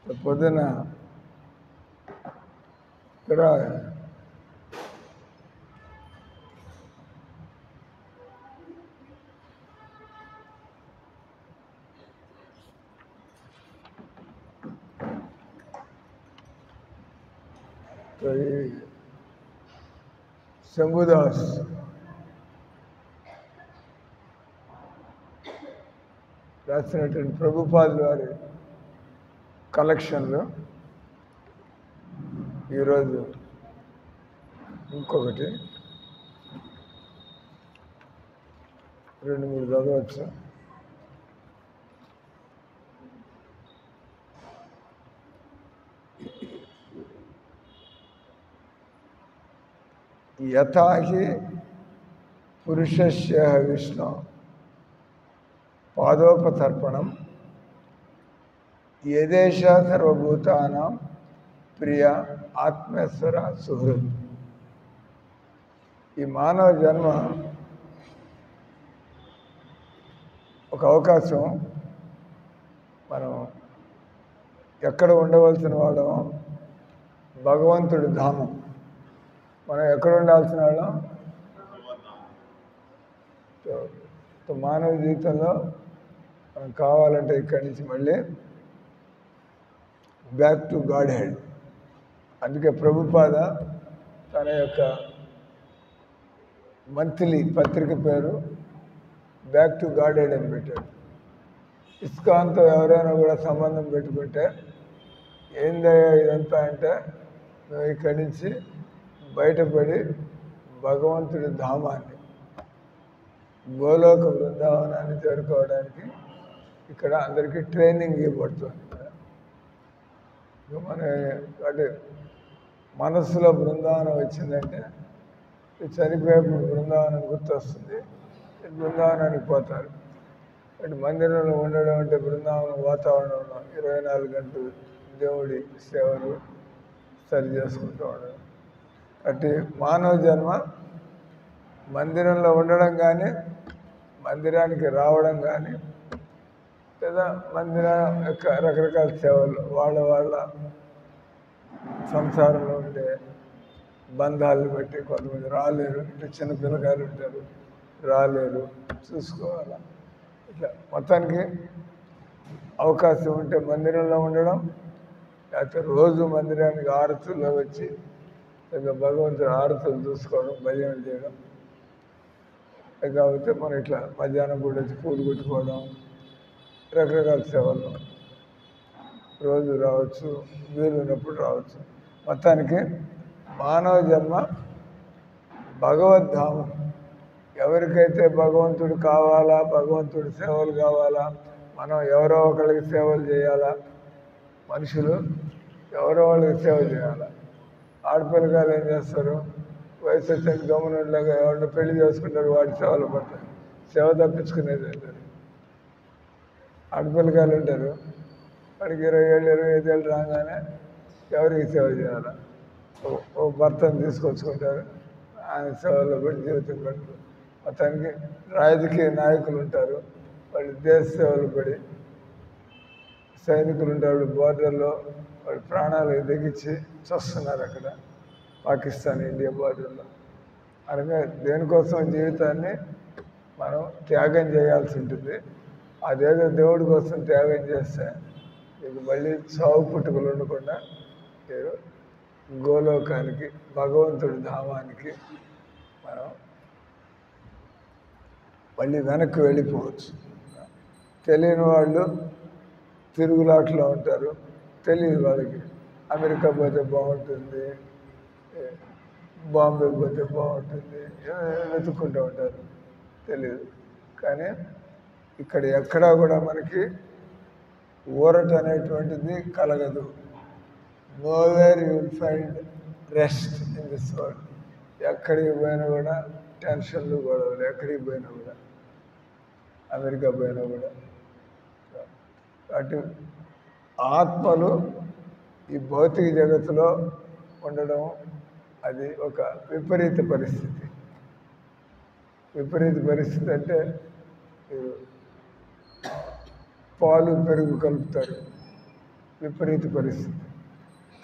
పొద్దున ఇక్కడ శంభుదాస్ రాసినటువంటి ప్రభుపాదుల వారి కలెక్షన్లో ఈరోజు ఇంకొకటి 2-3 చదవచ్చు. యథాహి పురుషస్య విష్ణు పాదోపతర్పణం యదేశ సర్వభూతానాం ప్రియ ఆత్మేశ్వర సుహృద్. ఈ మానవ జన్మ ఒక అవకాశం. మనం ఎక్కడ ఉండవలసిన వాళ్ళం భగవంతుడి ధామం. మనం ఎక్కడ ఉండాల్సిన వాళ్ళం మానవ జీవితంలో మనం కావాలంటే ఇక్కడి నుంచి మళ్ళీ బ్యాక్ టు గాడ్ హెడ్. అందుకే ప్రభుపాద తన యొక్క మంత్లీ పత్రిక పేరు బ్యాక్ టు గాడ్ హెడ్ అని పెట్టాడు. ఇస్కాన్తో ఎవరైనా కూడా సంబంధం పెట్టుకుంటే ఏందయ్యా ఇదంతా అంటే మేము ఇక్కడి నుంచి బయటపడి భగవంతుడి ధామాన్ని గోలోక బృందావనాన్ని చేరుకోవడానికి ఇక్కడ అందరికీ ట్రైనింగ్ ఇవ్వబడుతుంది. మన అంటే మనస్సులో బృందావనం వచ్చిందంటే చనిపోయేప్పుడు బృందావనం గుర్తొస్తుంది, బృందావనానికి పోతారు. అంటే మందిరంలో ఉండడం అంటే బృందావనం వాతావరణంలో 24 గంటలు దేవుడి సేవలు సరి చేసుకుంటూ ఉండడం. అంటే మానవ జన్మ మందిరంలో ఉండడం కానీ మందిరానికి రావడం కానీ లేదా మందిరం యొక్క రకరకాల సేవలు వాళ్ళ సంసారంలో ఉండే బంధాలను బట్టి కొంతమంది రాలేరు. ఇట్లా చిన్న పిల్లకాయలు ఉంటారు, రాలేరు, చూసుకోవాలా. ఇట్లా మొత్తానికి అవకాశం ఉంటే మందిరంలో ఉండడం, లేకపోతే రోజు మందిరానికి ఆరతుల్లో వచ్చి లేదా భగవంతుడి ఆరతులు చూసుకోవడం, భజనలు చేయడం. కాబట్టి మనం ఇట్లా మధ్యాహ్నం కూడా వచ్చి పూలు కొట్టుకోవడం, రకరకాల సేవలు రోజు రావచ్చు, వీలున్నప్పుడు రావచ్చు. మొత్తానికి మానవ జన్మ భగవద్ధామం. ఎవరికైతే భగవంతుడు కావాలా, భగవంతుడి సేవలు కావాలా, మనం ఎవరో ఒకరికి సేవలు చేయాలా, మనుషులు ఎవరో వాళ్ళకి సేవ చేయాలా. ఆడపిల్లకాయలు ఏం చేస్తారు, వయసు వచ్చాక గమనంలాగా ఎవరిని పెళ్లి చేసుకుంటారు, వాడి సేవలు పడతారు. సేవ తప్పించుకునేది అంటారు. ఆడపిల్లకాయలు ఉంటారు, వాడికి 20 ఏళ్ళు 25 ఏళ్ళు రాగానే ఎవరికి సేవ చేయాలి, ఓ భర్తను తీసుకొచ్చుకుంటారు, ఆయన సేవలో పడి జీవితం గడుపుతారు. మొత్తానికి రాజకీయ నాయకులు ఉంటారు, వాళ్ళు దేశ సేవలు పడి, సైనికులు ఉంటారు, బోర్డర్లో వాళ్ళు ప్రాణాలు ఎదిగించి చూస్తున్నారు అక్కడ పాకిస్తాన్ ఇండియా బోర్డర్లో. అనగా దేనికోసం జీవితాన్ని మనం త్యాగం చేయాల్సి ఉంటుంది. అదేదో దేవుడి కోసం త్యాగం చేస్తే మీకు మళ్ళీ చావు పుట్టుకలు ఉండకుండా మీరు గోలోకానికి భగవంతుడి ధామానికి మనం మళ్ళీ వెనక్కి వెళ్ళిపోవచ్చు. తెలియని వాళ్ళు తిరుగులాట్లో ఉంటారు, తెలియదు వాళ్ళకి. అమెరికా పోతే బాగుంటుంది, బాంబే పోతే బాగుంటుంది, వెతుక్కుంటూ ఉంటారు, తెలియదు. కానీ ఇక్కడ ఎక్కడా కూడా మనకి ఊరట అనేటువంటిది కలగదు. Nowhere you will find rest in this world. ఎక్కడికి పోయినా కూడా టెన్షన్లు, గొడవలు. ఎక్కడికి పోయినా కూడా, అమెరికా పోయినా కూడా. అటు ఆత్మలు ఈ భౌతిక జగత్తులో ఉండడం అది ఒక విపరీత పరిస్థితి. విపరీత పరిస్థితి అంటే పాలు పెరుగు కలుపుతారు, విపరీత పరిస్థితి.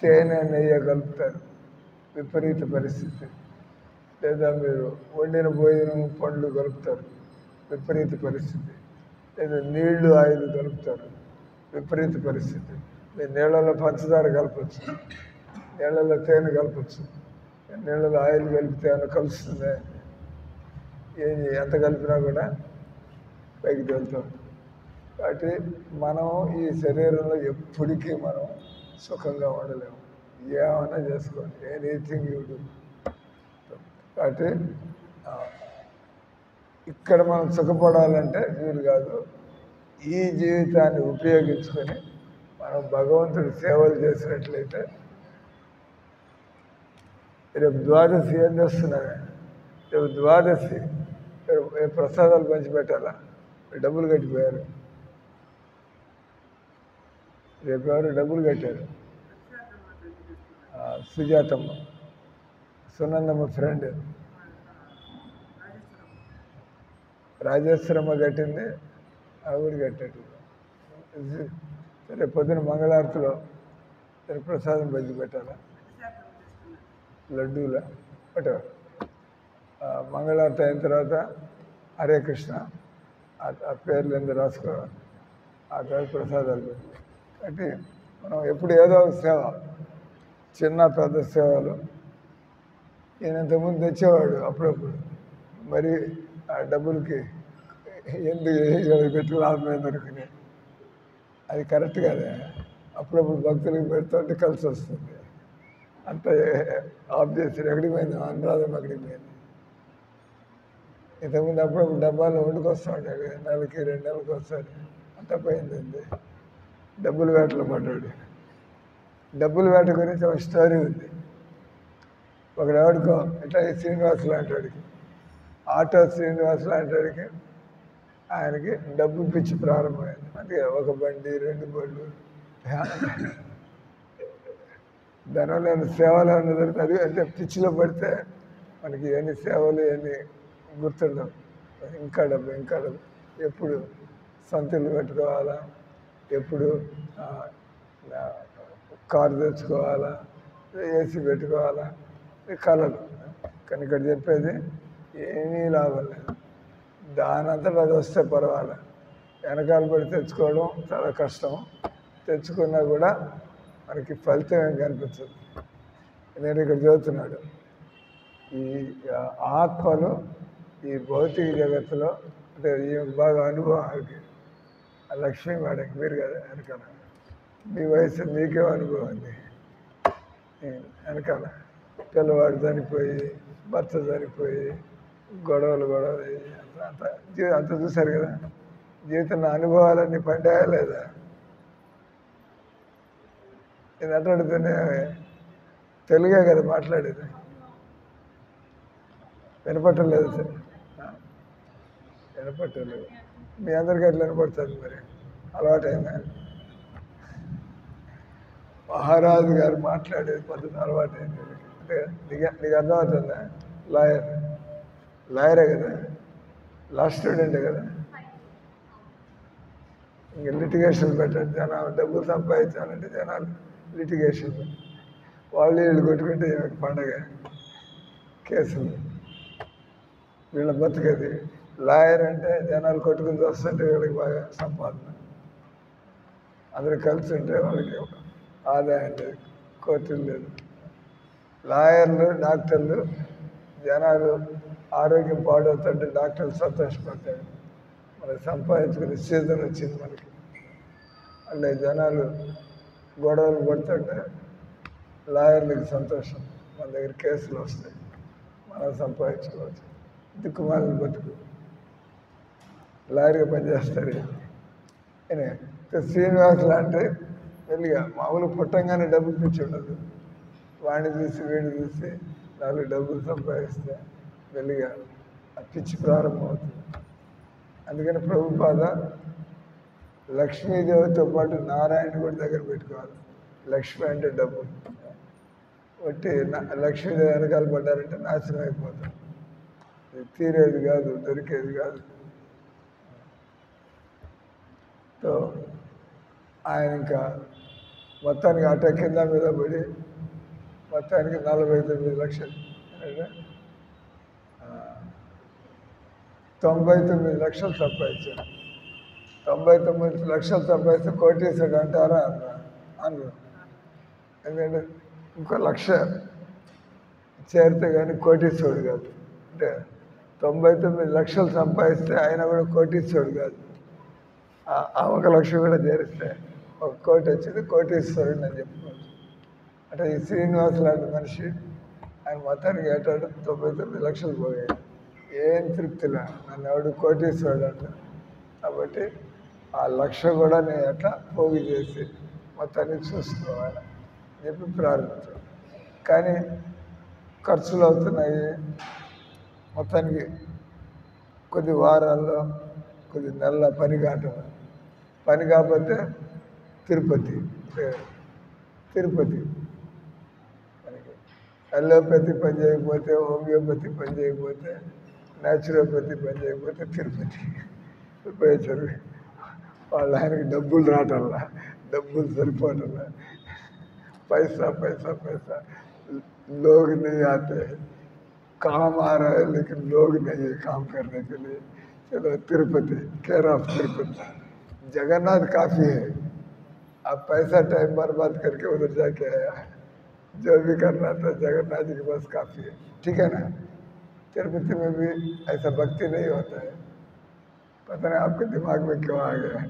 తేనె నెయ్యి కలుపుతారు, విపరీత పరిస్థితి. లేదా మీరు వండిన భోజనం పండ్లు కలుపుతారు, విపరీత పరిస్థితి. లేదా నీళ్లు ఆయిల్ కలుపుతారు, విపరీత పరిస్థితి. మీరు నీళ్ళలో పంచదార కలపచ్చు, నీళ్ళలో తేనె కలపచ్చు, నీళ్ళలో ఆయిల్ కలిపితే ఏమైనా కలుస్తుంది? ఎంత కలిపినా కూడా పైకి తేలుతాం. కాబట్టి మనం ఈ శరీరంలో ఎప్పటికీ మనం సుఖంగా ఉండలేము. ఏమైనా చేసుకోండి, ఎనీథింగ్ యూ డూ. కాబట్టి ఇక్కడ మనం సుఖపడాలంటే వీలు కాదు. ఈ జీవితాన్ని ఉపయోగించుకొని మనం భగవంతుడి సేవలు చేసినట్లయితే, రేపు ద్వాదశి ఏం చేస్తున్నారే? రేపు ద్వాదశి ప్రసాదాలు పంచిపెట్టాలా? డబ్బులు కట్టిపోయారు. రేపు ఎవరు డబ్బులు కట్టారు? సుజాతమ్మ, సునందమ్మ ఫ్రెండ్ రాజేశ్వరమ్మ కట్టింది, ఆవిడ కట్టాడు. రేపు పొద్దున మంగళారతిలో ప్రసాదం పంచి పెట్టాలా? లడ్డూల బట్ మంగళారతి అయిన తర్వాత హరే కృష్ణ ఆ పేర్లు ఎందుకు రాసుకోవాలి, ఆ తర్వాత ప్రసాదాలు పెట్టి. కాబట్టి మనం ఎప్పుడు ఏదో ఒక సేవ, చిన్న పెద్ద సేవలు. ఈయన ఇంతకుముందు తెచ్చేవాడు అప్పుడప్పుడు, మరి ఆ డబ్బులకి ఎందుకు పెట్టి లాభమే దొరికినాయి. అది కరెక్ట్ కదా. అప్పుడప్పుడు భక్తులకి పెడుతుంటే కలిసి వస్తుంది. అంత ఆఫ్ చేసి ఎక్కడికి పోయింది, అనురాధం ఎక్కడికి పోయింది. ఇంతకుముందు అప్పుడప్పుడు డబ్బాలు వండుకొస్తూ ఉండాలి, నెలకి 2 నెలలకు ఒకసారి. అంత పోయిందండి. డబ్బుల వేటలో పడ్డాడు. డబ్బుల వేట గురించి ఒక స్టోరీ ఉంది. ఒకడు ఎవడికో ఇట్లా శ్రీనివాస్ లాంటి వాడికి, ఆటో శ్రీనివాస్ లాంటి వాడికి, ఆయనకి డబ్బు పిచ్చి ప్రారంభమైంది. అంటే ఒక బండి, 2 బళ్ళు, దానివల్ల సేవలు ఏమైనా దొరుకుతుంది. అంటే పిచ్చిలో పడితే మనకి ఎన్ని సేవలు ఎన్ని గుర్తుండవు. ఇంకా డబ్బు, ఇంకా డబ్బు. ఎప్పుడు సొంతలు పెట్టుకోవాలా, ఎప్పుడు కారు తెచ్చుకోవాలా, ఏసీ పెట్టుకోవాలా, కళలు. కానీ ఇక్కడ చెప్పేది ఏమీ లాభం లేదు. దానంతటా అది వస్తే పర్వాలే. వెనకాల పడి తెచ్చుకోవడం చాలా కష్టం. తెచ్చుకున్నా కూడా మనకి ఫలితం ఏం కనిపించదు. నేను ఇక్కడ చదువుతున్నాడు, ఈ ఆత్మలు ఈ భౌతిక జగత్తులో అంటే ఈ బాగా అనుభవానికి లక్ష్మీ వాడికి మీరు కదా వెనకాల, మీ వయసు మీకే అనుభవం ఉంది. వెనకాల పిల్లవాడు చనిపోయి, భర్త చనిపోయి, గొడవలు అంత చూశారు కదా. జీవితంలో అనుభవాలన్నీ పండాయా లేదా? నేను అట్లాడితేనే తెలుగే కదా మాట్లాడేది, వినపట్టలేదు సార్, వినపట్టలేదు. మీ అందరికీ అట్లా వినపడుతుంది. మరి అలవాటైందా? మహారాజు గారు మాట్లాడేది పద్ధతి అలవాటైంది. అంటే నీకు అర్థమవుతుందా? లాయరే కదా, లా స్టూడెంటే కదా. ఇంకా లిటిగేషన్ పెట్టండి. జనాలు డబ్బులు సంపాదించాలంటే జనాలు లిటిగేషన్, వాళ్ళు వీళ్ళు కొట్టుకుంటే పండగ కేసులు, వీళ్ళ బతుకది. లాయర్ అంటే జనాలు కొట్టుకుని వస్తుంటే వీళ్ళకి బాగా సంపాదన, అందరూ కలిసి ఉంటే వాళ్ళకి ఆదాయం లేదు, కోర్టులు లేదు. లాయర్లు, డాక్టర్లు, జనాలు ఆరోగ్యం పాడవుతుంటే డాక్టర్లు సంతోషపడతాడు, మనకి సంపాదించుకునే సీజన్ వచ్చింది మనకి. అంటే జనాలు గొడవలు పడుతుంటే లాయర్లకి సంతోషం, మన దగ్గర కేసులు వస్తాయి, మనం సంపాదించుకోవచ్చు. దిక్కుమాలని బతుకు లాయర్గా పనిచేస్తాడు. శ్రీనివాస్ లాంటి వెళ్ళిగా మామూలు పుట్టంగానే డబ్బులు పిచ్చి ఉండదు. వాడిని చూసి వీడిని చూసి 4 డబ్బులు సంపాదిస్తే వెళ్ళిగా ఆ పిచ్చి ప్రారంభమవుతుంది. అందుకని ప్రభుపాద లక్ష్మీదేవితో పాటు నారాయణ కూడా దగ్గర పెట్టుకోవాలి. లక్ష్మి అంటే డబ్బు. ఒకటి లక్ష్మీదేవి వెనకాల పడ్డారంటే నాశనం అయిపోతాం. తీరేది కాదు, దొరికేది కాదు. ఆయన ఇంకా మొత్తానికి అట కింద మీద పడి మొత్తానికి 49 లక్షలు, 99 లక్షలు సంపాదించాడు. 99 లక్షలు సంపాదిస్తే కోటీశ్వరుడు అంటారా అన్నారు. ఎందుకంటే ఇంకో 1,00,000 చేరితే కానీ కోటీశ్వరుడు కాదు. అంటే 99 లక్షలు సంపాదిస్తే ఆయన కూడా కోటీశ్వరుడు కాదు. ఆ 1,00,000 కూడా చేరిస్తే 1 కోటి వచ్చింది, కోటీశ్వరుడు అని చెప్పుకోవచ్చు. అంటే ఈ శ్రీనివాస్ లాంటి మనిషి ఆయన మొత్తానికి ఏటాడు 99 లక్షలు పోయాయి. ఏం తృప్తిలా నన్ను ఎవడు కోటీశ్వరుడు అంట. కాబట్టి ఆ 1,00,000 కూడా నేను ఎట్లా పోగు చేసి మొత్తాన్ని చూసుకోవాలి అని చెప్పి ప్రారంభించాను. కానీ ఖర్చులు అవుతున్నాయి. మొత్తానికి కొద్ది వారాల్లో కొద్ది నెలల పని కాకపోతే తిరుపతి అలోపతి పని చేయకపోతే, హోమియోపతి పని చేయకపోతే, న్యాచురోపతి పని చేయకపోతే తిరుపతి పోయేసారు. వాళ్ళు ఆయనకి డబ్బులు రావటంలా, డబ్బులు సరిపోవటంలా, पैसा पैसा पैसा लोग नहीं आते, काम आ रहा है लेकिन लोग नहीं है काम करने के लिए। चलो तिरुपति, केयर ऑफ तिरुपति, जगन्नाथ काफ़ी है। आप पैसा टाइम बर्बाद करके उधर जाके आया, जो भी करना था जगन्नाथ जी के पास काफ़ी है। ठीक है ना। तिरुपति में भी ऐसा भक्ति नहीं होता है, पता नहीं आपके दिमाग में क्यों आ गया है।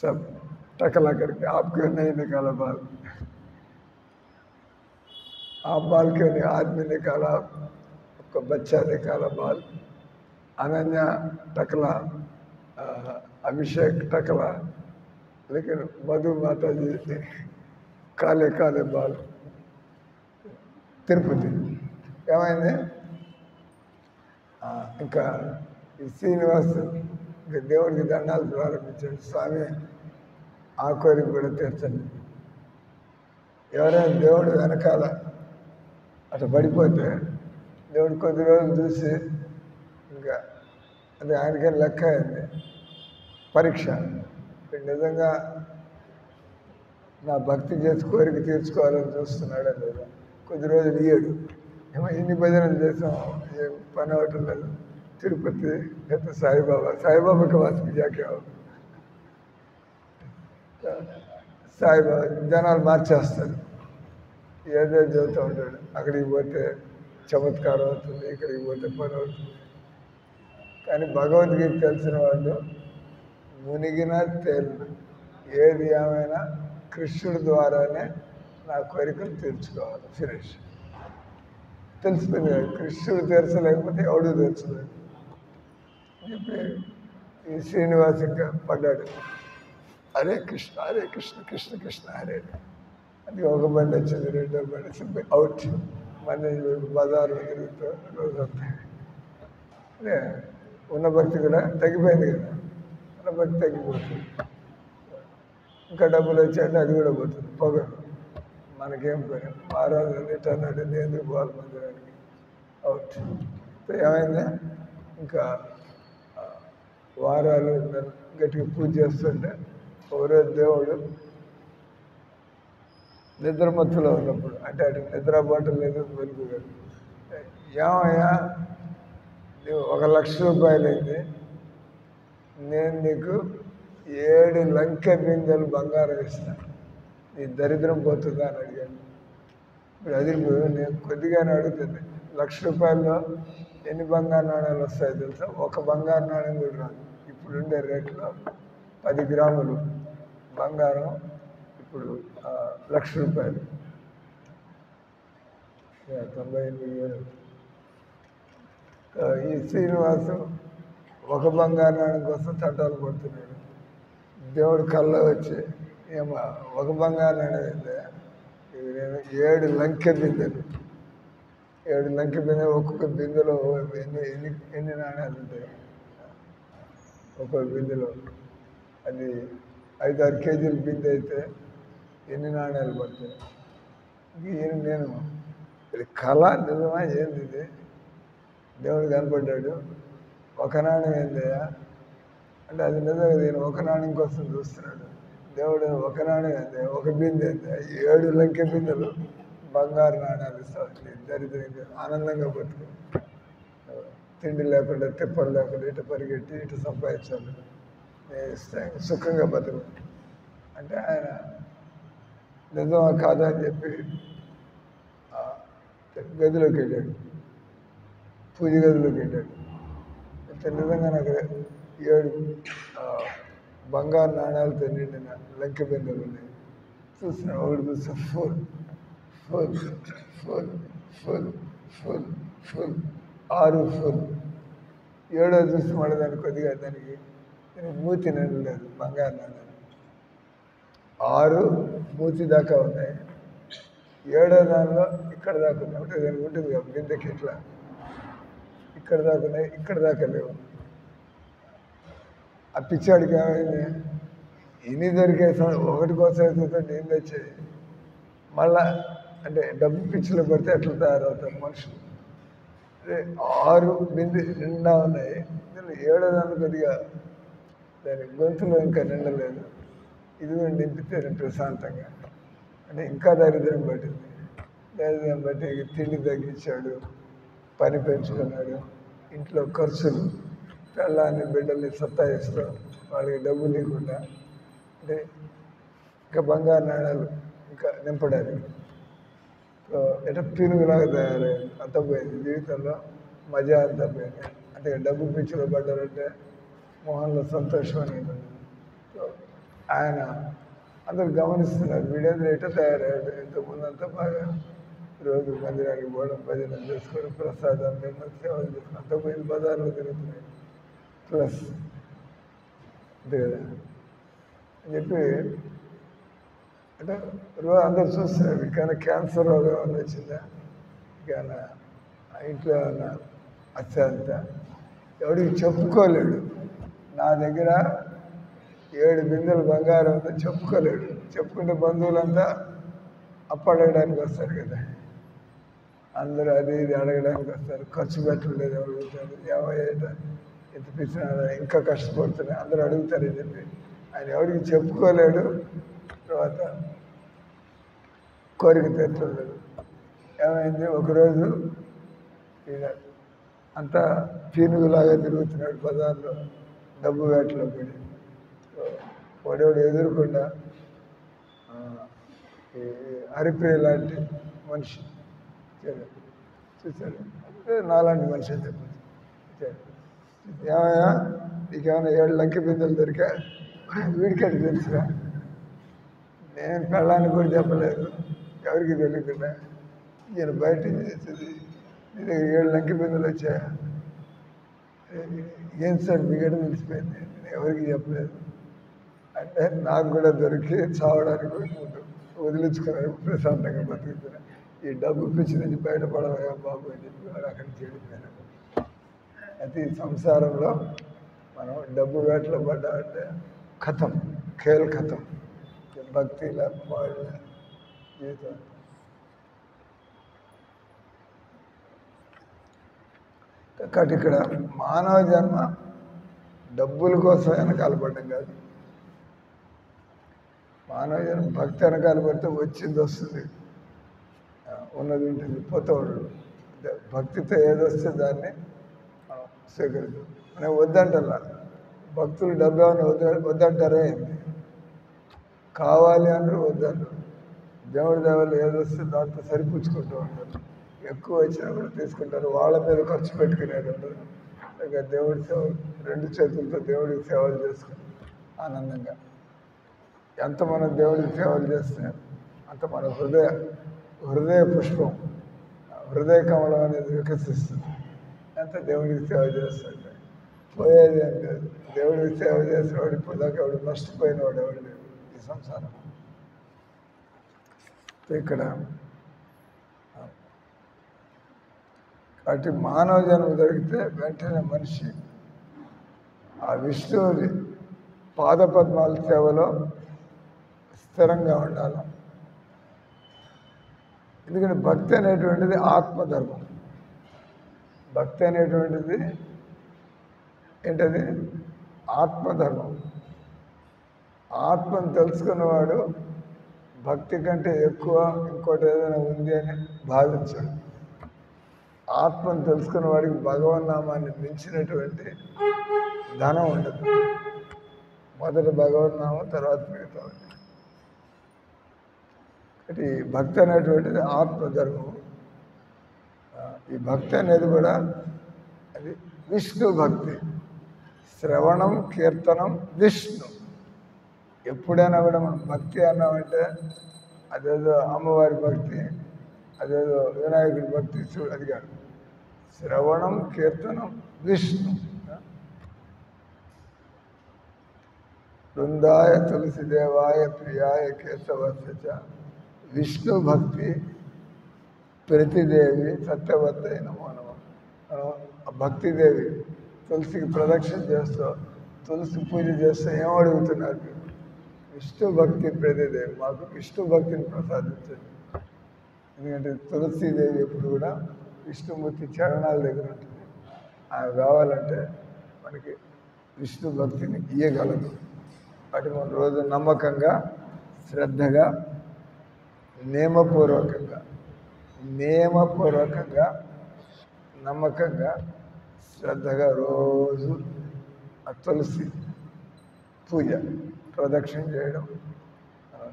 सब टकला करके आप क्यों नहीं निकाला बाल, आप बाल क्यों नहीं, आदमी निकाला, आपका बच्चा निकाला बाल, अनन्या टकला, अभिषेक टकला, लेकिन मधु माता जी काले काले बाल। తిరుపతి ఏమైంది? ఇంకా ఈ శ్రీనివాస్ ఇంకా దేవుడికి దండాలు ప్రారంభించాడు. స్వామి ఆ కోరిక కూడా తీర్చండి. ఎవరైనా దేవుడు వెనకాల అట్లా పడిపోతే దేవుడు కొద్ది రోజులు చూసి ఇంకా అది ఆయనకే లెక్క అయింది, పరీక్ష. నిజంగా నా భక్తి చేసి కోరిక తీర్చుకోవాలని చూస్తున్నాడు లేదా, కొద్ది రోజులు ఇయ్యడు. ఏమో ఇన్ని భజనలు చేసాం, ఏం పని అవటం లేదు. తిరుపతి లేదా సాయిబాబాకి వాసికి జాకేవాడు. సాయిబాబా జనాలు మార్చేస్తాడు, ఏదో చదువుతూ ఉంటాడు. అక్కడికి పోతే చమత్కారం అవుతుంది, ఇక్కడికి పోతే పని అవుతుంది. కానీ భగవద్గీత తెలిసిన వాళ్ళు మునిగినా తేలిన ఏది ఏమైనా కృష్ణుడి ద్వారానే నా కోరికలు తీర్చుకోవాలి. ఫినిష్. తెలిసిపోయింది కదా, కృష్ణుడు తీర్చలేకపోతే ఎవడు తీర్చలేదు చెప్పి ఈ శ్రీనివాస్ ఇంకా పడ్డాడు. హరే కృష్ణ హరే కృష్ణ కృష్ణ కృష్ణ హరే. అది ఒక బండి వచ్చింది, రెండో బండి వచ్చింది, అవుట్. మళ్ళీ బజారు తిరుగుతూ రోజంతా ఉన్న భక్తి కూడా తగ్గిపోయింది కదా, ఉన్న భక్తి తగ్గిపోతుంది. ఇంకా డబ్బులు వచ్చాయంటే అది కూడా పోతుంది. పొగరు మనకేం పని, మహారాజు ఎట్ అన్నాడు, నేను ఎందుకు పోవాలి మందిరానికి, అవుట్. ఏమైంది? ఇంకా వారాలు గట్టిగా పూజ చేస్తుంటే ఒకరోజు దేవుడు నిద్రమత్తులో ఉన్నప్పుడు, అంటే అటు నిద్రబాటు లేదు, వెలుగు లేదు. ఏమయ్యా నువ్వు 1,00,000 రూపాయలు అయింది, నేను నీకు 7 లంకె బిందెలు బంగారం ఇస్తాను, నీ దరిద్రం పోతుందా అని అడిగాను. ఇప్పుడు అది నేను కొద్దిగానే అడుగుతుంది. 1,00,000 రూపాయల్లో ఎన్ని బంగారు నాణ్యాలు వస్తాయో తెలుసా? ఒక బంగారు నాణ్యం కూడా రాదు. ఇప్పుడుండే రేట్లో 10 గ్రాములు బంగారం ఇప్పుడు 1,00,000 రూపాయలు, 98,000. ఈ శ్రీనివాసు ఒక బంగారు నాణ్యం కోసం తంటాలు పడుతున్నాడు. దేవుడు కళ్ళ వచ్చి, ఏమో ఒక బంగారు నాణ్యం అయితే నేను 7 లంకె బిందెలు, 7 లంకె బిందెలు, ఒక్కొక్క బిందెలో ఎన్ని నాణ్యాలు ఉంటాయి? ఒక్కొక్క బిందెలో అది 5-6 కేజీల బిందె అయితే ఎన్ని నాణ్యాలు పడతాయి? నేను ఇది కళ నిజమా ఏంది ఇది? దేవుడు కనపడ్డాడు, ఒక నాణ్యం ఏందయ్యా అంటే అది నిజంగా నేను ఒక నాణ్యం కోసం చూస్తున్నాడు. దేవుడు ఒక నాణ్యం అంతే, ఒక బిందె అంతే, 7 లంకె బిందెలు బంగారు నాణ్యాలు ఇస్తావు. దరిద్రంగా ఆనందంగా బతుకు. తిండి లేకుండా తిప్పలు లేకుండా ఇటు పరిగెట్టి ఇటు సంపాదించాలి, నేను ఇస్తాను సుఖంగా బతుకు అంటే ఆయన నిజమా కాదా అని చెప్పి గదిలోకి వెళ్ళాడు, పూజ గదిలోకి వెళ్ళాడు. అయితే నిజంగా నాకు 7 బంగారు నాణ్యాలతో నిండిన లంకె బిందెలు ఉన్నాయి. చూసిన ఒకటి చూస్తే full full full full full full 6 full. 7 చూసి మళ్ళీ దానికి కొద్దిగా దానికి మూతి నిండలేదు. బంగారు నాణ్యాలు 6 మూతి దాకా ఉన్నాయి. 7వ దానిలో ఇక్కడ దాకా ఉన్నాయి. అంటే దానికి ఉంటుంది కదా బిందెకి ఇట్లా, ఇక్కడ దాకా ఉన్నాయి, ఇక్కడ దాకా లేవు. ఆ పిచ్చాడికి ఏమైంది, ఇన్ని దొరికే ఒకటి కోసం అయితే నేను తెచ్చేది మళ్ళా అంటే డబ్బు పిచ్చిలో పడితే ఎట్లా తయారవుతారు మనుషులు. అదే 6 బిందె నిండా ఉన్నాయి. 7వ దానిలో కొద్దిగా దాని గొంతులో ఇంకా నిండలేదు. ఇది కూడా నింపితే ప్రశాంతంగా అంటే ఇంకా దరిద్రం పట్టింది. దరిద్రం బట్టి తిండి తగ్గించాడు, పని పెంచుకున్నాడు, ఇంట్లో ఖర్చులు, పిల్లాన్ని బిడ్డల్ని సత్తాయిస్తూ వాళ్ళకి డబ్బు లేకుండా అంటే ఇంకా బంగారు నాణ్యాలు ఇంకా నింపడానికి ఎట్లా పినుగులాగా తయారయ్యాడు. అంత పోయింది జీవితంలో, మజా అంతా పోయింది. అంటే డబ్బు పిచ్చిలో పడ్డారంటే మొహంలో సంతోషం అనేది. ఆయన అందరు గమనిస్తున్నారు, వీడేంద్ర ఎట్లా తయారయ్యాడు. ఇంతకుముందు అంతా బాగా రోజు మందిరానికి పోవడం, భజన చేసుకోవడం, ప్రసాదం తినడం, సేవలు చేసుకోవడం, అంత పోయి బజార్లో తిరుగుతున్నాయి ప్లస్ అంతే కదా అని చెప్పి అంటే రోజు అందరు చూస్తున్నారు. ఇంకైనా క్యాన్సర్ రోగం ఏమైనా వచ్చిందా, ఇంకైనా ఇంట్లో ఏమన్నా అత్యంత ఎవరికి చెప్పుకోలేడు. నా దగ్గర 7 బిందెలు బంగారం ఉందో చెప్పుకోలేడు. చెప్పుకుంటే బంధువులంతా అప్పడగడానికి వస్తారు కదా, అందరూ అది ఇది అడగడానికి వస్తారు. ఖర్చు పెట్టలేదు ఎవరు అడుగుతారు, ఏమయ్యేట ఇంత పిచ్చినారా ఇంకా కష్టపడుతున్నాయి అందరూ అడుగుతారని చెప్పి ఆయన ఎవరికి చెప్పుకోలేడు. తర్వాత కోరిక తీర్చలేదు. ఏమైంది, ఒకరోజు ఈయన అంతా పీనుగులాగా తిరుగుతున్నాడు బజార్లో, డబ్బు వేటలో పడి. వాడేవాడు ఎదురుకుండా ఈ హరిప్రియ లాంటి మనిషి చూశాడు. నాలాంటి మనిషి అని చెప్పి ఏమయ్యా నీకేమైనా 7 లంకె బిందెలు దొరికా, వీడికటి తెలుసురా, నేను పెళ్ళాన్ని కూడా చెప్పలేదు, ఎవరికి తెలియకుండా ఈయన బయట చేసేది నీ దగ్గర 7 లంకె బిందెలు వచ్చాయా, ఏం సార్ మీగడ తెలిసిపోయింది, నేను ఎవరికి చెప్పలేదు అంటే నాకు కూడా దొరికి చావడానికి ముందు వదిలించుకున్నాను, ప్రశాంతంగా బతుకుతున్నా, ఈ డబ్బు పిచ్చి నుంచి బయటపడవా బాబు అని చెప్పి వాడు అక్కడికి వెళ్ళిపోయినాడు. అయితే ఈ సంసారంలో మనం డబ్బు వేటలో పడ్డామంటే కథం, ఖేల్ కథం, భక్తి వాళ్ళ జీవితం. కాబట్టి ఇక్కడ మానవ జన్మ డబ్బుల కోసం వెనకాల పడ్డం కాదు. మానవ జన్మ భక్తి వెనకాల పడితే వచ్చింది వస్తుంది, ఉన్నది ఉంటుంది, పోతాడు. భక్తితో ఏదొస్తే దాన్ని మనం స్వీకరిస్తాం. నేను వద్దంటలా, భక్తులు డబ్బు ఏమైనా వద్దంటారే, కావాలి అందరూ వద్దంటారు. దేవుడి దేవాళ్ళు ఏదొస్తే దాంతో సరిపుచ్చుకుంటూ ఉంటారు. ఎక్కువ వచ్చినా కూడా తీసుకుంటారు, వాళ్ళ మీద ఖర్చు పెట్టుకునేది ఉండదు. ఇక దేవుడి సేవ 2 చేతులతో దేవుడికి సేవలు చేసుకుని ఆనందంగా ఎంత మనం దేవుడికి సేవలు చేస్తే అంత మన హృదయ పుష్పం, హృదయ కమలం అనేది వికసిస్తుంది. ఎంత దేవుడికి సేవ చేస్తుంటే పోయేది ఏం లేదు. దేవుడికి సేవ చేసేవాడు ఇప్పుడు దాకా ఎవడు నష్టపోయిన వాడు ఎవడు లేడు ఈ సంసారం. ఇక్కడ కాబట్టి మానవ జన్మ దొరికితే వెంటనే మనిషి ఆ విష్ణువుని పాదపద్మాల సేవలో స్థిరంగా ఉండాలి. ఎందుకంటే భక్తి అనేటువంటిది ఆత్మధర్మం. భక్తి అనేటువంటిది ఏంటది? ఆత్మధర్మం. ఆత్మను తెలుసుకున్నవాడు భక్తి కంటే ఎక్కువ ఇంకోటి ఏదైనా ఉంది అని భావించాడు. ఆత్మను తెలుసుకున్న వాడికి భగవన్నామాన్ని మించినటువంటి ధనం ఉండదు. మొదట భగవన్నామం, తర్వాత మిగతా ఉంది. అంటే భక్తి అనేటువంటిది ఆత్మధర్మం. ఈ భక్తి అనేది కూడా అది విష్ణు భక్తి. శ్రవణం, కీర్తనం, విష్ణు. ఎప్పుడైనా కూడా మనం భక్తి అన్నామంటే అదేదో అమ్మవారి భక్తి, అదేదో వినాయకుడి భక్తి అది కాదు. శ్రవణం, కీర్తనం, విష్ణు. బృందాయ తులసిదేవాయ ప్రియాయ కేశవస్య విష్ణు భక్తి ప్రతిదేవి సత్యవత్తై నమో నమః. మనం ఆ భక్తిదేవి తులసికి ప్రదక్షిణ చేస్తూ తులసి పూజ చేస్తూ ఏమడుగుతున్నారు? విష్ణు భక్తి ప్రతిదేవి, మాకు విష్ణు భక్తిని ప్రసాదించండి. ఎందుకంటే తులసీదేవి ఎప్పుడు కూడా విష్ణుమూర్తి చరణాల దగ్గర ఉంటుంది. ఆమె కావాలంటే మనకి విష్ణు భక్తిని ఇయ్యగలదు. వాటి మనం రోజు నమ్మకంగా, శ్రద్ధగా, నియమపూర్వకంగా నమ్మకంగా, శ్రద్ధగా రోజు ఆ తులసి పూజ ప్రదక్షిణ చేయడం,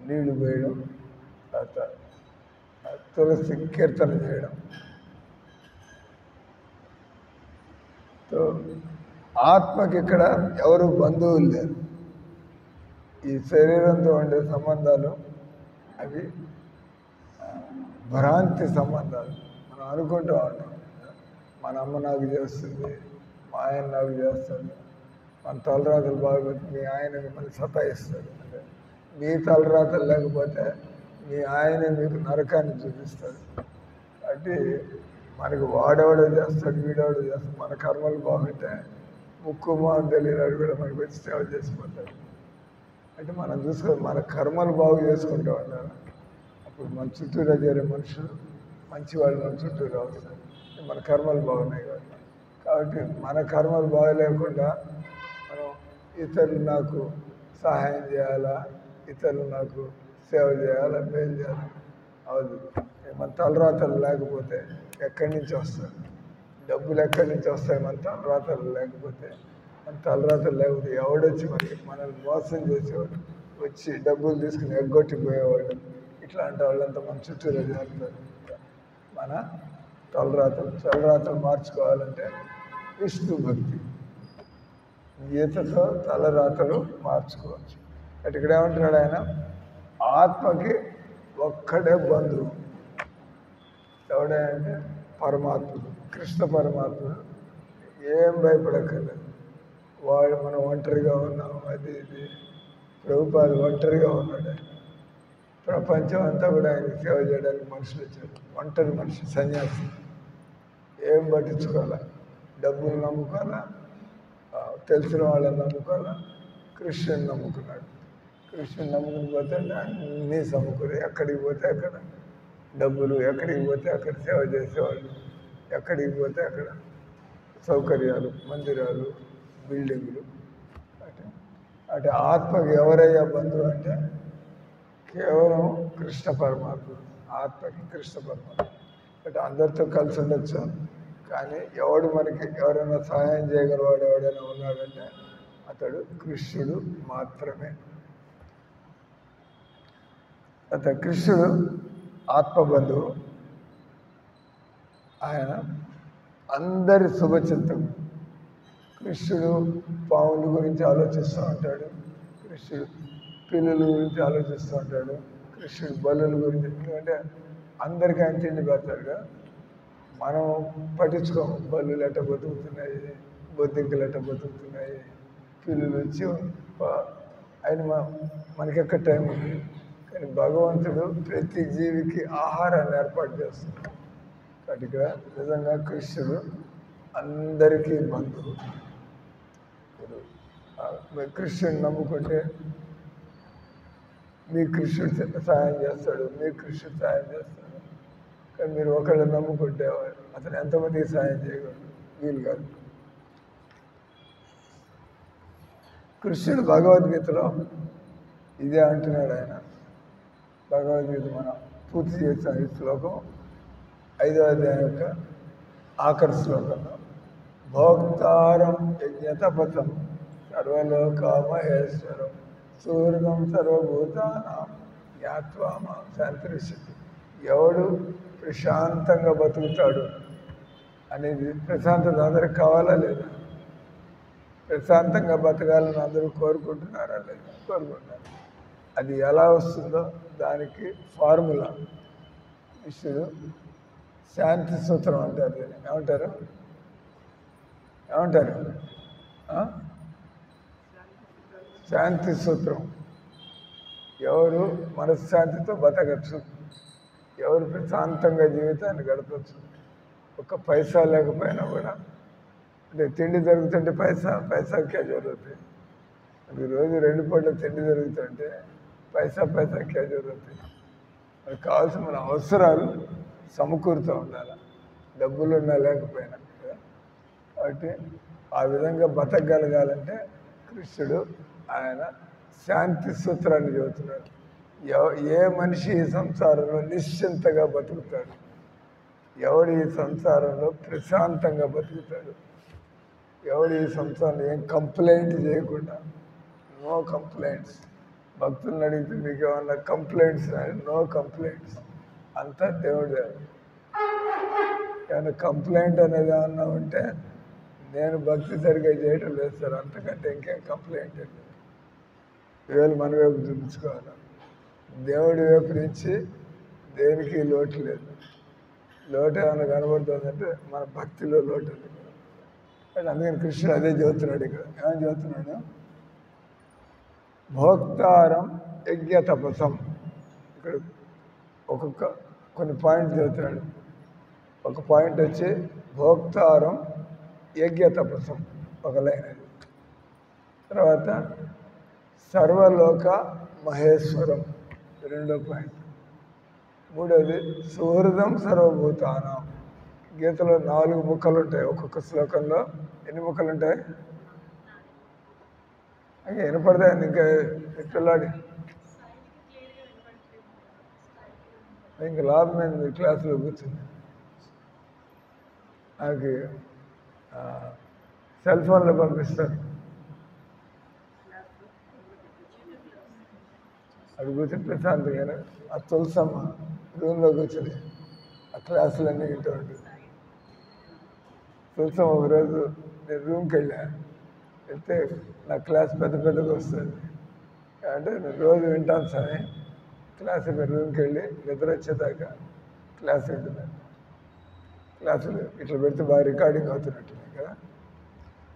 నీళ్లు పోయడం, తర్వాత తులసి కీర్తన చేయడం. ఆత్మకి ఇక్కడ ఎవరు బంధువులు లేరు. ఈ శరీరంతో ఉండే సంబంధాలు అవి భ్రాంతి సంబంధాలు. మనం అనుకుంటూ ఉంటాం, మన అమ్మ నాకు చేస్తుంది, మా ఆయన నాకు చేస్తాడు, మన తలరాతలు బాగోతే మీ ఆయన మిమ్మల్ని సతాయిస్తాడు. అంటే మీ తలరాతలు లేకపోతే మీ ఆయన మీకు నరకాన్ని చూపిస్తాడు. అంటే మనకు వాడేవాడో చేస్తాడు, వీడేవాడో చేస్తాడు. మన కర్మలు బాగుంటే ముక్కు మొహం తెలియనాడు కూడా మనకు వచ్చి సేవ చేసిపోతాడు. అంటే మనం చూసుకొని మన కర్మలు బాగు చేసుకుంటూ ఉండాలి. అప్పుడు మన చుట్టూరా చేరే మనుషులు మంచి వాళ్ళు మన చుట్టూరా వస్తారు. మన కర్మలు బాగున్నాయి కాబట్టి మన కర్మలు బాగలేకుండా మనం ఇతరులు నాకు సహాయం చేయాలా, ఇతరులు నాకు సేవ చేయాలా, మేలు చేయాలి అవదు. మన తలరాతలు లేకపోతే ఎక్కడి నుంచి వస్తాయి డబ్బులు? ఎక్కడి నుంచి వస్తాయి మన తలరాతలు లేకపోతే? మన తలరాతలు లేకపోతే ఎవడొచ్చి మనల్ని మోసం చేసేవాడు, వచ్చి డబ్బులు తీసుకుని ఎగ్గొట్టిపోయేవాడు, ఇట్లాంటి వాళ్ళంతా మన చుట్టూరా చేస్తారు. మన తలరాతలు మార్చుకోవాలంటే విష్ణు భక్తి, గీతతో తలరాతలు మార్చుకోవచ్చు. అంటే ఇక్కడ ఏమంటున్నాడు ఆయన? ఆత్మకి ఒక్కడే బంధువు. ఎవడే అంటే పరమాత్ముడు, కృష్ణ పరమాత్ముడు. ఏం భయపడక్కర్లేదు. వాడు మనం ఒంటరిగా ఉన్నాం, అది ఇది. ప్రభుపాదులు ఒంటరిగా ఉన్నాడు. ప్రపంచం అంతా కూడా ఆయనకి సేవ చేయడానికి మనుషులు వచ్చారు. ఒంటరి మనిషి, సన్యాసి. ఏం పట్టించుకోవాలా, డబ్బులు నమ్ముకోవాలా, తెలిసిన వాళ్ళని నమ్ముకోవాలా. కృష్ణుని నమ్ముకున్నాడు. కృష్ణుని నమ్ముకుని పోతే అన్నీ సమకూరు. ఎక్కడికి పోతే అక్కడ డబ్బులు, ఎక్కడికి పోతే అక్కడ సేవ చేసేవాళ్ళు, ఎక్కడికి పోతే అక్కడ సౌకర్యాలు, మందిరాలు, బిల్డింగులు. అంటే ఆత్మకి ఎవరయ్యా బంధువు అంటే కేవలం కృష్ణ పరమాత్ముడు. ఆత్మకి కృష్ణ పరమాత్మ. అంటే అందరితో కలిసి ఉండొచ్చు, కానీ మనకి ఎవరైనా సహాయం చేయగలవాడు ఎవడైనా ఉన్నాడంటే అతడు కృష్ణుడు మాత్రమే. అతడు కృష్ణుడు ఆత్మబంధువు. ఆయన అందరి శుభచింతం. కృష్ణుడు పావుల గురించి ఆలోచిస్తూ ఉంటాడు, కృష్ణుడు పిల్లల గురించి ఆలోచిస్తూ ఉంటాడు, కృష్ణుడు బలుల గురించి. ఎందుకంటే అందరికీ ఆయన తిండి పెడతాడు. మనం పట్టించుకోము. బల్లులు ఎట్ట బతుకుతున్నాయి, బొద్దింకలు ఎట్ట బతుకుతున్నాయి, పిల్లలు వచ్చి ఆయన మనకెక్కడ టైం ఉంది. కానీ భగవంతుడు ప్రతి జీవికి ఆహారాన్ని ఏర్పాటు చేస్తున్నాడు. కాబట్టి ఇక్కడ నిజంగా కృష్ణుడు అందరికీ బంధువు. కృష్ణుని నమ్ముకుంటే మీ కృష్ణుడు సహాయం చేస్తాడు, మీ కృష్ణుడు సహాయం చేస్తాడు. కానీ మీరు ఒకళ్ళు నమ్ముకుంటే అతను ఎంతమందికి సహాయం చేయగలరు? వీలు కాదు. కృష్ణుడు భగవద్గీతలో ఇదే అంటున్నాడు ఆయన. భగవద్గీత మనం పూర్తి చేస్తాం ఈ శ్లోకం 5వ అధ్యాయం యొక్క ఆఖరి శ్లోకంలో. భోక్తారం యజ్ఞతపసం సర్వలోకమహేశ్వరం సూర్యం సర్వభూతానాం జ్ఞాత్వా మాం సంతరిష్యతి. ఎవడు ప్రశాంతంగా బతుకుతాడు అనేది, ప్రశాంతత అందరికి కావాలా లేదా? ప్రశాంతంగా బతకాలని అందరూ కోరుకుంటున్నారా లేదా? కోరుకుంటున్నారు. అది ఎలా వస్తుందో దానికి ఫార్ములా ఇష్యుడు శాంతి సూత్రం అంటారు. దీన్ని ఏమంటారు? శాంతి సూత్రం. ఎవరు మనశ్శాంతితో బతకచ్చు, ఎవరు ప్రశాంతంగా జీవితాన్ని గడపచ్చు. ఒక పైసా లేకపోయినా కూడా, అంటే తిండి దొరుకుతుంటే పైసాకే జరుగుతాయి. అది రోజు 2 పూట్ల తిండి దొరుకుతుంటే పైసాకే జరుగుతాయి. మనకు కావాల్సిన మన అవసరాలు సమకూరుతూ ఉండాలి, డబ్బులు ఉన్నా లేకపోయినా కదా. కాబట్టి ఆ విధంగా బతకగలగాలంటే కృష్ణుడు ఆయన శాంతి సూత్రాన్ని చెబుతున్నాడు. ఏ మనిషి ఈ సంసారంలో నిశ్చింతగా బతుకుతాడు, ఎవడు ఈ సంసారంలో ప్రశాంతంగా బతుకుతాడు, ఎవడు ఈ సంసారంలో ఏం కంప్లైంట్ చేయకుండా, నో కంప్లైంట్స్. భక్తులను అడిగితే మీకు ఏమన్నా కంప్లైంట్స్? No complaints. అంతా దేవుడే. ఏమన్నా కంప్లైంట్ అనేది ఏమన్నా ఉంటే నేను భక్తి సరిగ్గా చేయటం లేదు సార్, అంతకంటే ఇంకేం కంప్లైంట్ లేదు. వేలు మన వైపు చూపించుకోవాలి. దేవుడి వైపు నుంచి దేనికి లోటు లేదు. లోటు ఏమైనా కనబడుతుందంటే మన భక్తిలో లోటు ఉంది. అందుకని కృష్ణుడు అదే చెబుతున్నాడు ఇక్కడ. ఏమని చెబుతున్నాడు? భోక్తారం యజ్ఞ తపసం. ఇక్కడ కొన్ని పాయింట్స్ చెబుతున్నాడు. ఒక పాయింట్ వచ్చి భోక్తారం యజ్ఞ తపసం, ఒక లైన్ అది. తర్వాత సర్వలోక మహేశ్వరం, 2వ పాయింట్. 3వది సుహృదం సర్వభూతానం. గీతలో 4 ముక్కలు ఉంటాయి. ఒక్కొక్క శ్లోకంలో ఎన్ని ముక్కలు ఉంటాయి? ఇంకా వినపడతాయండి. ఇంకా పిల్లాడి ఇంకా లాభమైంది క్లాసులో కూర్చుంది. నాకు సెల్ ఫోన్లో పంపిస్తారు. అది కూర్చొని ప్రశాంతంగా ఆ తులసమ్మ రూమ్లో కూర్చొని ఆ క్లాసులన్నీ వింటూ ఉంటుంది. తులసమ్మ ఒకరోజు నేను రూమ్కి వెళ్తే నా క్లాస్ పెద్దగా వస్తుంది. అంటే నేను రోజు వింటాను సార్ క్లాస్. రూమ్కి వెళ్ళి నిద్ర వచ్చేదాకా క్లాస్ వింటున్నాను. క్లాసులు ఇట్లా పెడితే బాగా రికార్డింగ్ అవుతున్నట్టున్నాయి కదా.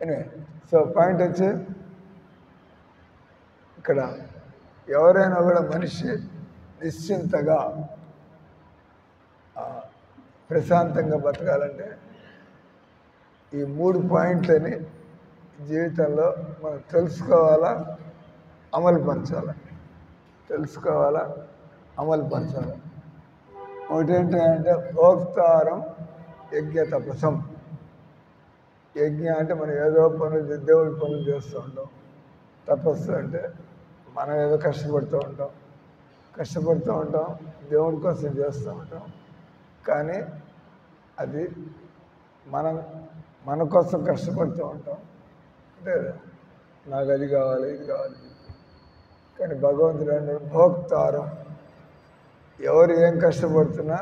ఎనివే, సో పాయింట్ వచ్చి ఇక్కడ ఎవరైనా కూడా మనిషి నిశ్చింతగా ప్రశాంతంగా బతకాలంటే ఈ 3 పాయింట్లని జీవితంలో మనం తెలుసుకోవాలా, అమలు పరచాలి. ఒకటి ఏంటంటే భోక్తారం యజ్ఞ తపసం. యజ్ఞ అంటే మనం ఏదో పనులు, దేవుడి పనులు చేస్తూ ఉంటాం. తపస్సు అంటే మనం ఏదో కష్టపడుతూ ఉంటాం, దేవుడి కోసం చేస్తూ ఉంటాం. కానీ అది మన కోసం కష్టపడుతూ ఉంటాం. అంటే నాకు అది కావాలి, ఇది కావాలి. కానీ భగవంతుడు అన్నాడు భోక్తారం. ఎవరు ఏం కష్టపడుతున్నా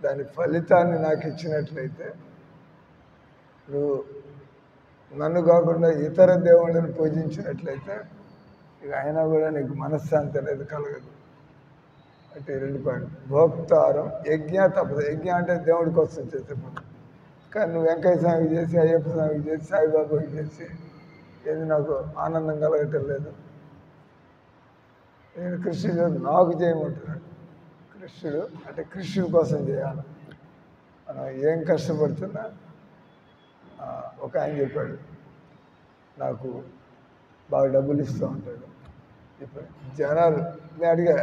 దాని ఫలితాన్ని నాకు ఇచ్చినట్లయితే, నువ్వు నన్ను కాకుండా ఇతర దేవుళ్ళని పూజించినట్లయితే ఇక అయినా కూడా నీకు మనశ్శాంతి అనేది కలగదు. అంటే 2 పాయింట్. భోక్తారం యజ్ఞ తపస్సు. యజ్ఞ అంటే దేవుడి కోసం చేసే పని. కానీ నువ్వు వెంకయ్య స్వామికి చేసి, అయ్యప్ప స్వామికి చేసి, సాయిబాబాకి చేసి ఏది నాకు ఆనందం కలగటం లేదు. నేను కృష్ణుడు నాకు చేయమంటున్నాడు. కృష్ణుడు అంటే కృష్ణుడి కోసం చేయాలి. మనం ఏం కష్టపడుతున్నా, ఒక ఆయన చెప్పాడు, నాకు బాగా డబ్బులు ఇస్తూ ఉంటాడు. ఇప్పుడు జనాలు, నేను అడిగా,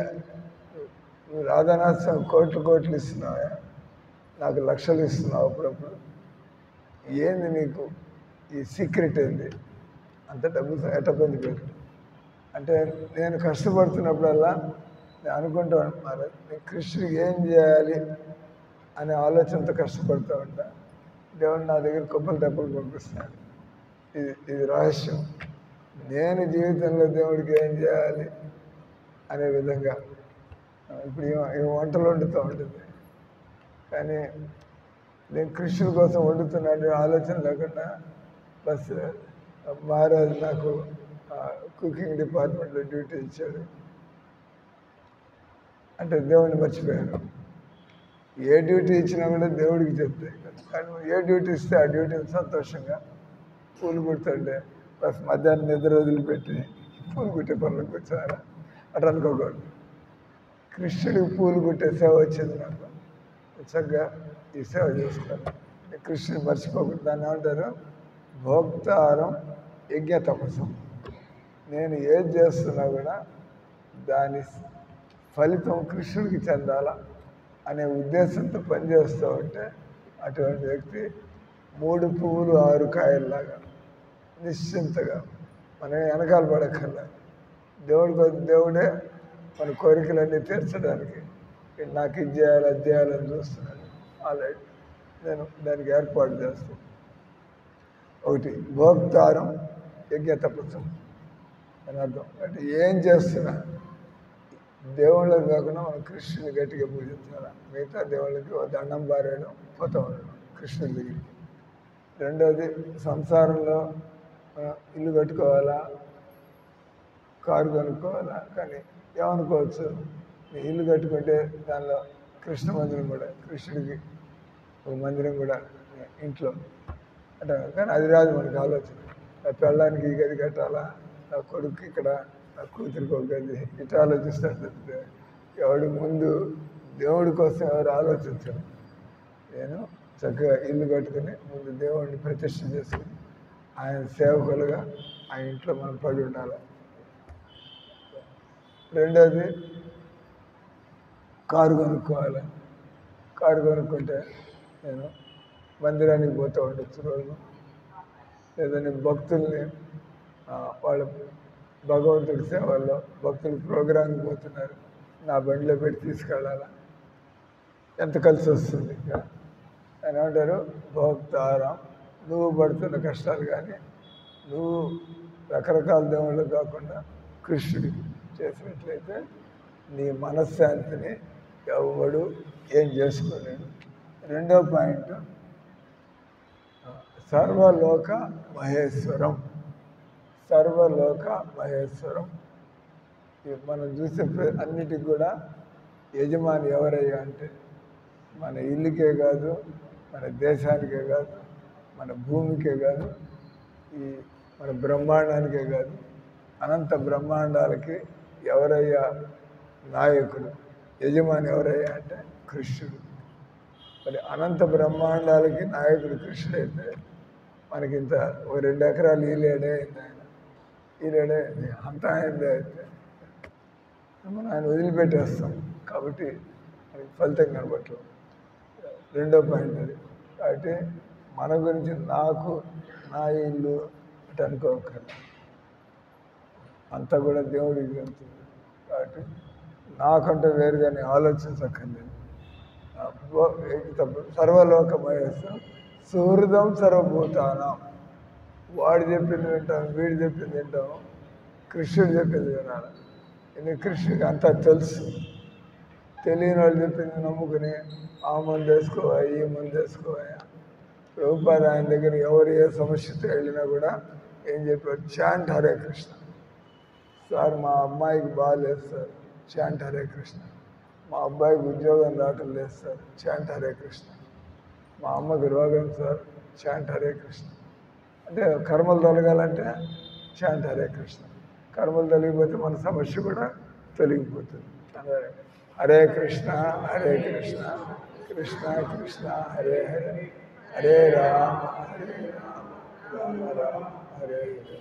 నువ్వు రాధానాథ్ స్వామి కోట్లు ఇస్తున్నావా, నాకు లక్షలు ఇస్తున్నావు అప్పుడప్పుడు, ఏంది నీకు ఈ సీక్రెట్ ఏంది, అంత డబ్బులు ఎట్ట పొందిపోయారు అంటే నేను కష్టపడుతున్నప్పుడల్లా నేను అనుకుంటాను మరి నేను కృష్ణుడికి ఏం చేయాలి అనే ఆలోచనతో కష్టపడుతూ ఉంటా. దేవుడు నా దగ్గర కొబ్బరి దెబ్బలు పంపిస్తాడు. ఇది రహస్యం. నేను జీవితంలో దేవుడికి ఏం చేయాలి అనే విధంగా ఇప్పుడు ఈ వంటలు వండుతూ ఉంటుంది, కానీ నేను కృష్ణుడి కోసం వండుతున్నాడు ఆలోచన లేకుండా బస్ మహారాజు నాకు కుకింగ్ డిపార్ట్మెంట్లో డ్యూటీ ఇచ్చాడు అంటే దేవుడిని మర్చిపోయాను. ఏ డ్యూటీ ఇచ్చినా కూడా దేవుడికి చెప్తాయి, కానీ ఏ డ్యూటీ ఇస్తే ఆ డ్యూటీని సంతోషంగా పూలు కుడుతుంటే బస్ మధ్యాహ్నం నిద్ర వదిలిపెట్టి పూలు కుట్టే పనులకు వచ్చారా అటు అనుకోకూడదు. కృష్ణుడికి పూలు కుట్టే సేవ వచ్చింది నాకు, చక్కగా ఈ సేవ చేసుకోవాలి. కృష్ణుని మర్చిపోకూడదు. దాన్ని ఏమంటారు? భోక్తారం యజ్ఞ తపస్సు. నేను ఏది చేస్తున్నా కూడా దాని ఫలితం కృష్ణుడికి చెందాలా అనే ఉద్దేశంతో పనిచేస్తూ ఉంటే అటువంటి వ్యక్తి 3 పువ్వులు 6 కాయల్లాగా నిశ్చింతగా మనం వెనకాల పడక్కర్లా. దేవుడే మన కోరికలన్నీ తీర్చడానికి నాకు ఇది చేయాలి అది చేయాలని చూస్తున్నాడు. ఆల్రెడీ నేను దానికి ఏర్పాటు చేస్తాను. ఒకటి భోక్తారం యజ్ఞ తపస్సు అని అర్థం. అంటే ఏం చేస్తున్నా దేవుళ్ళకి కాకుండా మనం కృష్ణుని గట్టిగా పూజించాలి. మిగతా దేవుళ్ళకి దండం పారేయడం పోతా ఉండడం కృష్ణుడి దగ్గరికి. రెండోది సంసారంలో ఇల్లు కట్టుకోవాలా, కారు కొనుక్కోవాలా, కానీ ఏమనుకోవచ్చు, ఇల్లు కట్టుకుంటే దానిలో కృష్ణ మందిరం కూడా, కృష్ణుడికి ఒక మందిరం కూడా ఇంట్లో అంటే, కానీ అది రాదు మనకు ఆలోచన. నా పెళ్ళానికి ఈ గది కట్టాలా, నా కొడుకు ఇక్కడ, నా కూతురికి ఒక గది, ఇట్లా ఆలోచిస్తాడు. ఎవడు ముందు దేవుడి కోసం ఎవరు ఆలోచించరు. నేను చక్కగా ఇల్లు కట్టుకుని ముందు దేవుడిని ప్రతిష్ఠ చేసుకుని ఆయన సేవకులుగా ఆ ఇంట్లో మనం పడి ఉండాలి. రెండోది కారు కొనుక్కోవాలి. కారు కొనుక్కుంటే నేను మందిరానికి పోతూ ఉండొచ్చు రోజు, లేదంటే భక్తుల్ని వాళ్ళ భగవంతుడి సేవల్లో భక్తులు ప్రోగ్రాంకి పోతున్నారు, నా బండిలో పెట్టి తీసుకెళ్ళాలా, ఎంత కలిసి వస్తుంది. అని అంటారు భోక్తారం. నువ్వు పడుతున్న కష్టాలు కానీ నువ్వు రకరకాల దేవుళ్ళు కాకుండా కృష్ణుడి చేసినట్లయితే నీ మనశ్శాంతిని ఎవడు ఏం చేసుకోలేడు. రెండో పాయింట్ సర్వలోక మహేశ్వరం. సర్వలోక మహేశ్వరం. మనం చూసే అన్నిటికి కూడా యజమాని ఎవరయ్యా అంటే మన ఇల్లుకే కాదు, మన దేశానికే కాదు, మన భూమికే కాదు, ఈ మన బ్రహ్మాండానికే కాదు, అనంత బ్రహ్మాండాలకి ఎవరయ్యా నాయకుడు, యజమాని ఎవరయ్యా అంటే కృష్ణుడు. మరి అనంత బ్రహ్మాండాలకి నాయకుడు కృష్ణుడు అయితే మనకింత ఓ 2 ఎకరాలు ఈలేడే అయింది. ఆయన ఈలేడే అంతా అయిందే అయితే మనం ఆయన వదిలిపెట్టేస్తాం కాబట్టి మనకి ఫలితం కనబట్టలేదు. రెండో పాయింట్ అది. కాబట్టి మన గురించి నాకు నా ఇల్లు అటు అనుకోకర్లేదు, అంతా కూడా దేవుడికి వెళ్తుంది. కాబట్టి నాకంటే వేరుగానే ఆలోచించక్కర్లేదు. సర్వలోక మహేశ్వరం సుహృదం సర్వభూతానం. వాడు చెప్పింది వింటాం, వీడు చెప్పింది వింటాం, కృష్ణుడు చెప్పింది వినాలి. ఎందుకు కృష్ణుడికి అంతా తెలుసు. తెలియని వాళ్ళు చెప్పింది నమ్ముకుని ఆ మందు వేసుకోవా, ఈ మందు వేసుకోవా. ప్రభుపాద ఆయన దగ్గర ఎవరు ఏ సమస్యతో వెళ్ళినా కూడా ఏం చెప్పారు? చాంట్ హరే కృష్ణ. సార్ మా అమ్మాయికి బాగాలేదు సార్, చాంట్ హరే కృష్ణ. మా అబ్బాయికి ఉద్యోగం రావటం లేదు సార్, చాంట్ హరే కృష్ణ. మా అమ్మకి రోగం సార్, చాంట్ హరే కృష్ణ. అంటే కర్మలు తొలగాలంటే చాంట్ హరే కృష్ణ. కర్మలు తొలగిపోతే మన సమస్య కూడా తొలగిపోతుంది. హరే కృష్ణ హరే కృష్ణ కృష్ణ కృష్ణ హరే హరే హరే రామ హరే రామ రామ రామ హరే హరే.